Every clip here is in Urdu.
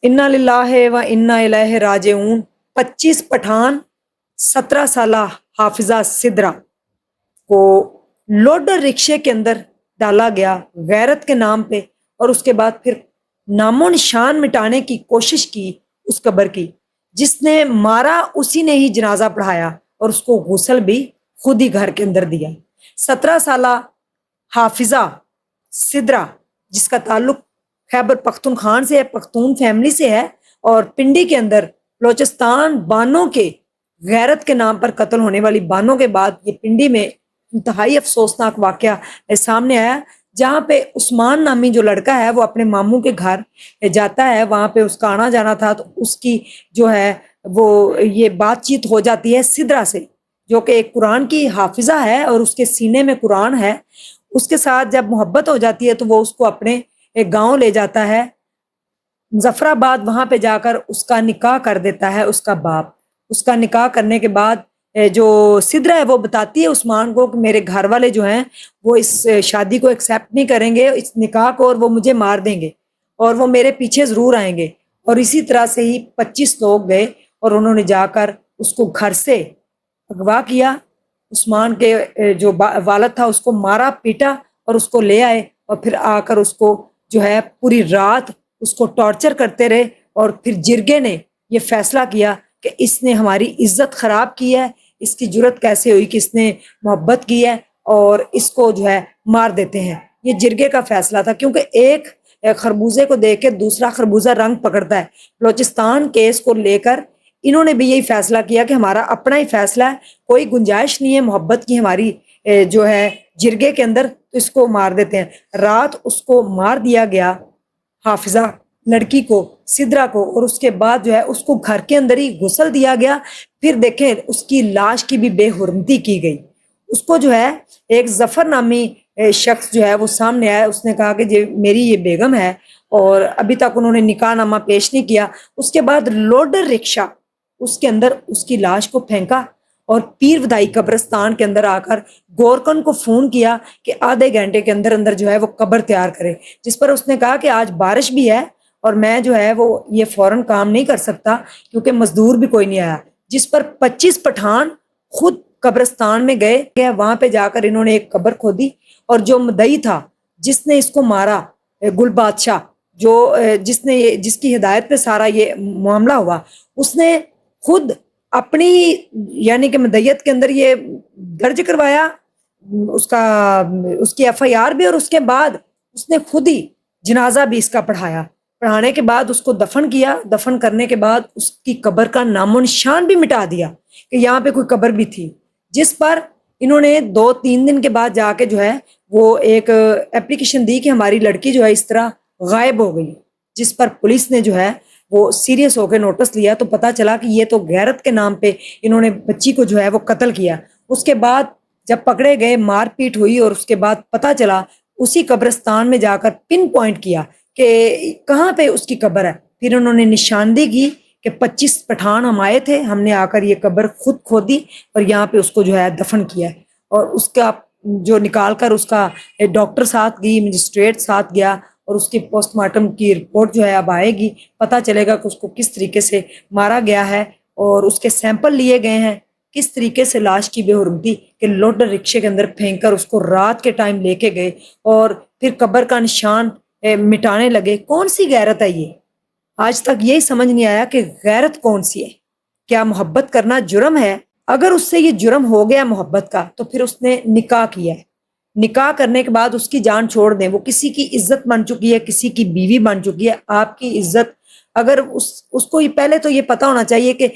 انا للہ و انا الیہ راجعون۔ 25 پٹھان 17 سالہ حافظہ سدرا کو لوڈر رکشے کے اندر ڈالا گیا غیرت کے نام پہ، اور اس کے بعد پھر نام و نشان مٹانے کی کوشش کی اس قبر کی۔ جس نے مارا اسی نے ہی جنازہ پڑھایا اور اس کو غسل بھی خود ہی گھر کے اندر دیا۔ 17 سالہ حافظہ سدرا جس کا تعلق خیبر پختونخوا سے ہے، پختون فیملی سے ہے، اور پنڈی کے اندر بلوچستان بانوں کے غیرت کے نام پر قتل ہونے والی بانوں کے بعد یہ پنڈی میں انتہائی افسوسناک واقعہ سامنے آیا، جہاں پہ عثمان نامی جو لڑکا ہے وہ اپنے ماموں کے گھر جاتا ہے، وہاں پہ اس کا آنا جانا تھا، تو اس کی جو ہے وہ یہ بات چیت ہو جاتی ہے سدرا سے، جو کہ ایک قرآن کی حافظہ ہے اور اس کے سینے میں قرآن ہے۔ اس کے ساتھ جب محبت ہو جاتی ہے تو وہ اس کو اپنے ایک گاؤں لے جاتا ہے مظفر آباد، وہاں پہ جا کر اس کا نکاح کر دیتا ہے اس کا باپ۔ اس کا نکاح کرنے کے بعد جو سدرا ہے وہ بتاتی ہے عثمان کو کہ میرے گھر والے جو ہیں وہ اس شادی کو ایکسیپٹ نہیں کریں گے، اس نکاح کو، اور وہ مجھے مار دیں گے اور وہ میرے پیچھے ضرور آئیں گے۔ اور اسی طرح سے ہی 25 لوگ گئے اور انہوں نے جا کر اس کو گھر سے اغوا کیا، عثمان کے جو والد تھا اس کو مارا پیٹا اور اس کو لے آئے، اور پھر آ کر اس کو جو ہے پوری رات اس کو ٹارچر کرتے رہے، اور پھر جرگے نے یہ فیصلہ کیا کہ اس نے ہماری عزت خراب کی ہے، اس کی جرت کیسے ہوئی کہ اس نے محبت کی ہے، اور اس کو جو ہے مار دیتے ہیں۔ یہ جرگے کا فیصلہ تھا، کیونکہ ایک خربوزے کو دیکھ کے دوسرا خربوزہ رنگ پکڑتا ہے۔ بلوچستان کیس کو لے کر انہوں نے بھی یہی فیصلہ کیا کہ ہمارا اپنا ہی فیصلہ ہے، کوئی گنجائش نہیں ہے محبت کی ہماری جو ہے جرگے کے اندر، تو اس کو مار دیتے ہیں۔ رات اس کو مار دیا گیا حافظہ لڑکی کو، سدرا کو، اور اس کے بعد جو ہے اس کو گھر کے اندر ہی غسل دیا گیا۔ پھر دیکھیں اس کی لاش کی بھی بے حرمتی کی گئی۔ اس کو جو ہے ایک ظفر نامی شخص جو ہے وہ سامنے آیا، اس نے کہا کہ میری یہ بیگم ہے، اور ابھی تک انہوں نے نکاح نامہ پیش نہیں کیا۔ اس کے بعد لوڈر رکشہ اس کے اندر اس کی لاش کو پھینکا، اور پیر ودائی قبرستان کے اندر آ کر گورکن کو فون کیا کہ آدھے گھنٹے کے اندر اندر جو ہے وہ قبر تیار کرے، جس پر اس نے کہا کہ آج بارش بھی ہے اور میں جو ہے وہ یہ فوراً کام نہیں کر سکتا کیونکہ مزدور بھی کوئی نہیں آیا، جس پر 25 پٹھان خود قبرستان میں گئے۔ وہاں پہ جا کر انہوں نے ایک قبر کھودی، اور جو مدعی تھا جس نے اس کو مارا، گل بادشاہ، جس کی ہدایت پہ سارا یہ معاملہ ہوا، اس نے خود اپنی یعنی کہ مدعیت کے اندر یہ درج کروایا اس کی ایف آئی آر بھی، اور اس کے بعد اس نے خود ہی جنازہ بھی اس کا پڑھانے کے بعد اس کو دفن کیا۔ دفن کرنے کے بعد اس کی قبر کا نام و نشان بھی مٹا دیا کہ یہاں پہ کوئی قبر بھی تھی، جس پر انہوں نے 2-3 دن کے بعد جا کے جو ہے وہ ایک اپلیکیشن دی کہ ہماری لڑکی جو ہے اس طرح غائب ہو گئی، جس پر پولیس نے جو ہے وہ سیریس ہو کے نوٹس لیا، تو پتہ چلا کہ یہ تو غیرت کے نام پہ انہوں نے بچی کو جو ہے وہ قتل کیا۔ اس کے بعد جب پکڑے گئے، مار پیٹ ہوئی، اور اس کے بعد پتہ چلا اسی قبرستان میں جا کر پن پوائنٹ کیا کہ کہاں پہ اس کی قبر ہے۔ پھر انہوں نے نشاندہی کی کہ 25 پٹھان ہم آئے تھے، ہم نے آ کر یہ قبر خود کھودی اور یہاں پہ اس کو جو ہے دفن کیا ہے، اور اس کا جو نکال کر اس کا ڈاکٹر ساتھ گئی، مجسٹریٹ ساتھ گیا، اور اس کی پوسٹ مارٹم کی رپورٹ جو ہے اب آئے گی، پتہ چلے گا کہ اس کو کس طریقے سے مارا گیا ہے، اور اس کے سیمپل لیے گئے ہیں، کس طریقے سے لاش کی بے حرمتی کہ لوڈر رکشے کے اندر پھینک کر اس کو رات کے ٹائم لے کے گئے، اور پھر قبر کا نشان مٹانے لگے۔ کون سی غیرت ہے یہ؟ آج تک یہی سمجھ نہیں آیا کہ غیرت کون سی ہے۔ کیا محبت کرنا جرم ہے؟ اگر اس سے یہ جرم ہو گیا محبت کا، تو پھر اس نے نکاح کیا ہے، نکاح کرنے کے بعد اس کی جان چھوڑ دیں، وہ کسی کی عزت بن چکی ہے، کسی کی بیوی بن چکی ہے۔ آپ کی عزت اگر اس کو پہلے تو یہ پتا ہونا چاہیے کہ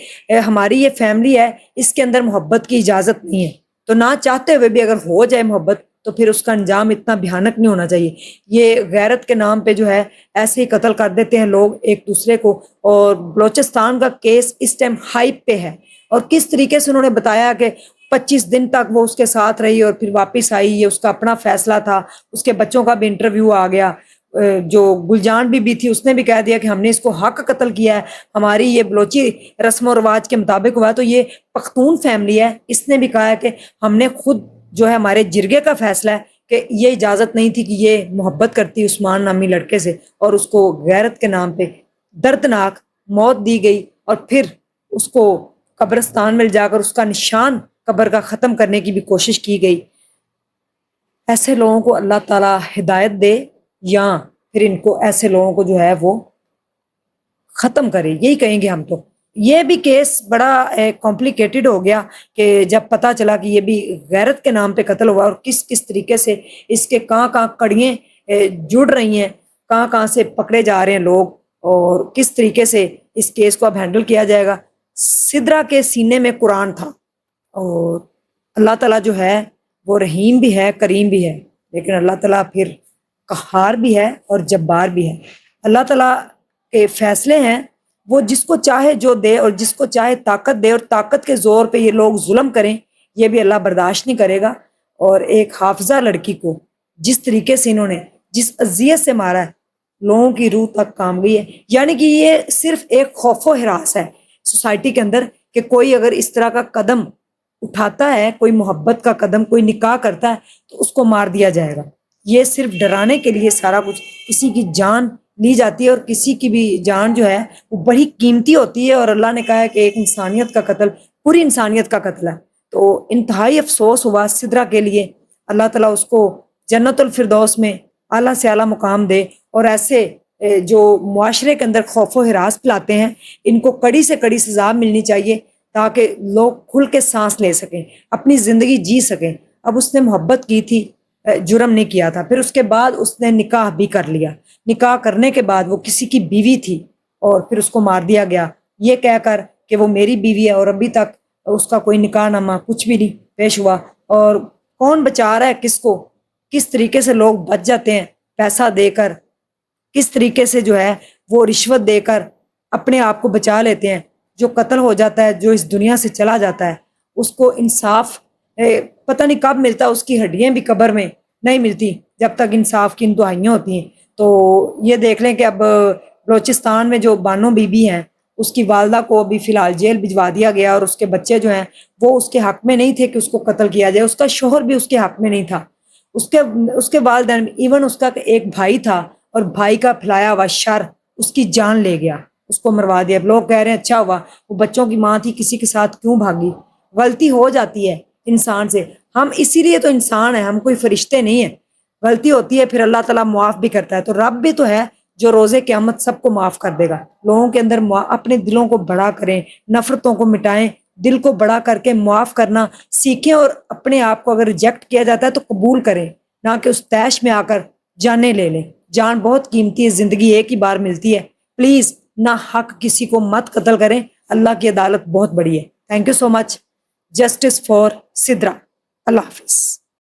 ہماری یہ فیملی ہے، اس کے اندر محبت کی اجازت نہیں ہے، تو نہ چاہتے ہوئے بھی اگر ہو جائے محبت تو پھر اس کا انجام اتنا بھیانک نہیں ہونا چاہیے۔ یہ غیرت کے نام پہ جو ہے ایسے ہی قتل کر دیتے ہیں لوگ ایک دوسرے کو، اور بلوچستان کا کیس اس ٹائم ہائپ پہ ہے، اور کس طریقے سے انہوں نے بتایا کہ 25 دن تک وہ اس کے ساتھ رہی اور پھر واپس آئی، یہ اس کا اپنا فیصلہ تھا۔ اس کے بچوں کا بھی انٹرویو آ گیا، جو گلجان بی تھی اس نے بھی کہہ دیا کہ ہم نے اس کو حق قتل کیا ہے، ہماری یہ بلوچی رسم و رواج کے مطابق ہوا، تو یہ پختون فیملی ہے، اس نے بھی کہا ہے کہ ہم نے خود جو ہے ہمارے جرگے کا فیصلہ ہے کہ یہ اجازت نہیں تھی کہ یہ محبت کرتی عثمان نامی لڑکے سے، اور اس کو غیرت کے نام پہ دردناک موت دی گئی اور پھر اس کو قبرستان میں جا کر اس کا نشان قبر کا ختم کرنے کی بھی کوشش کی گئی۔ ایسے لوگوں کو اللہ تعالیٰ ہدایت دے یا پھر ان کو ایسے لوگوں کو جو ہے وہ ختم کرے، یہی کہیں گے ہم تو۔ یہ بھی کیس بڑا کمپلیکیٹڈ ہو گیا کہ جب پتہ چلا کہ یہ بھی غیرت کے نام پہ قتل ہوا اور کس کس طریقے سے اس کے کہاں کڑیاں جڑ رہی ہیں، کہاں سے پکڑے جا رہے ہیں لوگ، اور کس طریقے سے اس کیس کو اب ہینڈل کیا جائے گا۔ سدرا کے سینے میں قرآن تھا، اور اللہ تعالیٰ جو ہے وہ رحیم بھی ہے، کریم بھی ہے، لیکن اللہ تعالیٰ پھر قہار بھی ہے اور جبار بھی ہے۔ اللہ تعالیٰ کے فیصلے ہیں، وہ جس کو چاہے جو دے اور جس کو چاہے طاقت دے، اور طاقت کے زور پہ یہ لوگ ظلم کریں یہ بھی اللہ برداشت نہیں کرے گا۔ اور ایک حافظہ لڑکی کو جس طریقے سے انہوں نے جس اذیت سے مارا ہے، لوگوں کی روح تک کام گئی ہے۔ یعنی کہ یہ صرف ایک خوف و ہراس ہے سوسائٹی کے اندر کہ کوئی اگر اس طرح کا قدم اٹھاتا ہے، کوئی محبت کا قدم، کوئی نکاح کرتا ہے تو اس کو مار دیا جائے گا۔ یہ صرف ڈرانے کے لیے سارا کچھ، کسی کی جان لی جاتی ہے، اور کسی کی بھی جان جو ہے وہ بڑی قیمتی ہوتی ہے، اور اللہ نے کہا ہے کہ ایک انسانیت کا قتل پوری انسانیت کا قتل ہے۔ تو انتہائی افسوس ہوا سدرا کے لیے۔ اللہ تعالیٰ اس کو جنت الفردوس میں اعلیٰ سے اعلیٰ مقام دے، اور ایسے جو معاشرے کے اندر خوف و ہراس پلاتے ہیں ان کو کڑی سے کڑی سزا ملنی چاہیے، تاکہ لوگ کھل کے سانس لے سکیں، اپنی زندگی جی سکیں۔ اب اس نے محبت کی تھی، جرم نہیں کیا تھا، پھر اس کے بعد اس نے نکاح بھی کر لیا، نکاح کرنے کے بعد وہ کسی کی بیوی تھی اور پھر اس کو مار دیا گیا یہ کہہ کر کہ وہ میری بیوی ہے، اور ابھی تک اس کا کوئی نکاح نامہ کچھ بھی نہیں پیش ہوا۔ اور کون بچا رہا ہے کس کو؟ کس طریقے سے لوگ بچ جاتے ہیں پیسہ دے کر، کس طریقے سے جو ہے وہ رشوت دے کر اپنے آپ کو بچا لیتے ہیں۔ جو قتل ہو جاتا ہے، جو اس دنیا سے چلا جاتا ہے، اس کو انصاف پتہ نہیں کب ملتا، اس کی ہڈیاں بھی قبر میں نہیں ملتی جب تک انصاف کی دعائیاں ہوتی ہیں۔ تو یہ دیکھ لیں کہ اب بلوچستان میں جو بانو بی بی ہیں، اس کی والدہ کو ابھی فی الحال جیل بھجوا دیا گیا، اور اس کے بچے جو ہیں وہ اس کے حق میں نہیں تھے کہ اس کو قتل کیا جائے، اس کا شوہر بھی اس کے حق میں نہیں تھا، اس کے والدین، ایون اس کا ایک بھائی تھا، اور بھائی کا پھیلایا ہوا شر اس کی جان لے گیا، اس کو مروا دیا۔ لوگ کہہ رہے ہیں اچھا ہوا وہ بچوں کی ماں تھی، کسی کے ساتھ کیوں بھاگی؟ غلطی ہو جاتی ہے انسان سے، ہم اسی لیے تو انسان ہیں، ہم کوئی فرشتے نہیں ہیں۔ غلطی ہوتی ہے پھر اللہ تعالیٰ معاف بھی کرتا ہے، تو رب بھی تو ہے جو روزے قیامت سب کو معاف کر دے گا۔ لوگوں کے اندر اپنے دلوں کو بڑا کریں، نفرتوں کو مٹائیں، دل کو بڑا کر کے معاف کرنا سیکھیں، اور اپنے آپ کو اگر ریجیکٹ کیا جاتا ہے تو قبول کریں، نہ کہ اس تیش میں آ کر جانیں لے لیں۔ جان بہت قیمتی ہے، زندگی ایک ہی بار ملتی ہے، پلیز نہ حق کسی کو مت قتل کریں، اللہ کی عدالت بہت بڑی ہے۔ Thank you so much, justice for Sidra. اللہ حافظ۔